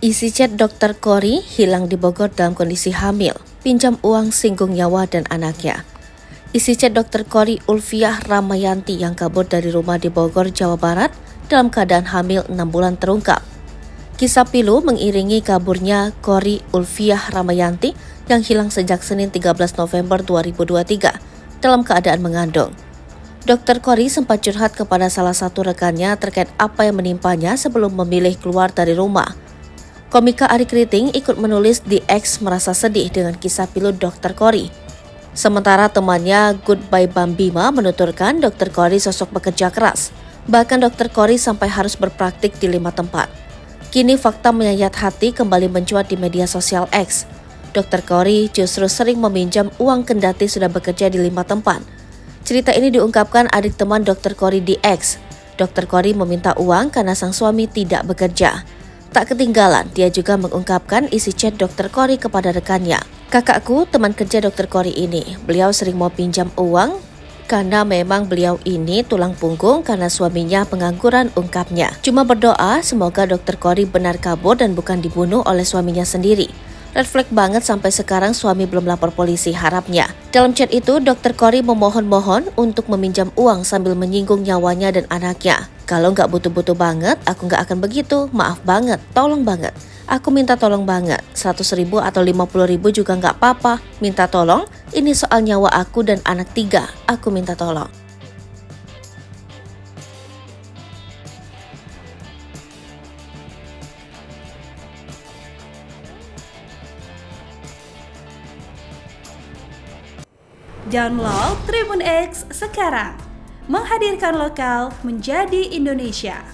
Isi chat Dr. Kori hilang di Bogor dalam kondisi hamil, pinjam uang singgung nyawa dan anaknya. Isi chat Dr. Kori Ulfiah Ramayanti yang kabur dari rumah di Bogor, Jawa Barat dalam keadaan hamil 6 bulan terungkap. Kisah pilu mengiringi kaburnya Kori Ulfiah Ramayanti yang hilang sejak Senin 13 November 2023 dalam keadaan mengandung. Dr. Kori sempat curhat kepada salah satu rekannya terkait apa yang menimpanya sebelum memilih keluar dari rumah. Komika Arie Kriting ikut menulis di X merasa sedih dengan kisah pilu Dr. Kori. Sementara temannya Goodbye Bambima menuturkan Dr. Kori sosok pekerja keras. Bahkan Dr. Kori sampai harus berpraktik di 5 tempat. Kini fakta menyayat hati kembali mencuat di media sosial X. Dr. Kori justru sering meminjam uang kendati sudah bekerja di 5 tempat. Cerita ini diungkapkan adik teman Dr. Kori di X. Dr. Kori meminta uang karena sang suami tidak bekerja. Tak ketinggalan, dia juga mengungkapkan isi chat Dr. Kori kepada rekannya. Kakakku, teman kerja Dr. Kori ini, beliau sering mau pinjam uang karena memang beliau ini tulang punggung karena suaminya pengangguran, ungkapnya. Cuma berdoa semoga Dr. Kori benar kabur dan bukan dibunuh oleh suaminya sendiri. Red flag banget sampai sekarang suami belum lapor polisi, harapnya. Dalam chat itu, Dr. Kori memohon-mohon untuk meminjam uang sambil menyinggung nyawanya dan anaknya. Kalau nggak butuh-butuh banget, aku nggak akan begitu. Maaf banget, tolong banget. Aku minta tolong banget. 100.000 atau 50.000 juga nggak apa-apa. Minta tolong, ini soal nyawa aku dan anak 3. Aku minta tolong. Download Tribun X sekarang, menghadirkan lokal menjadi Indonesia.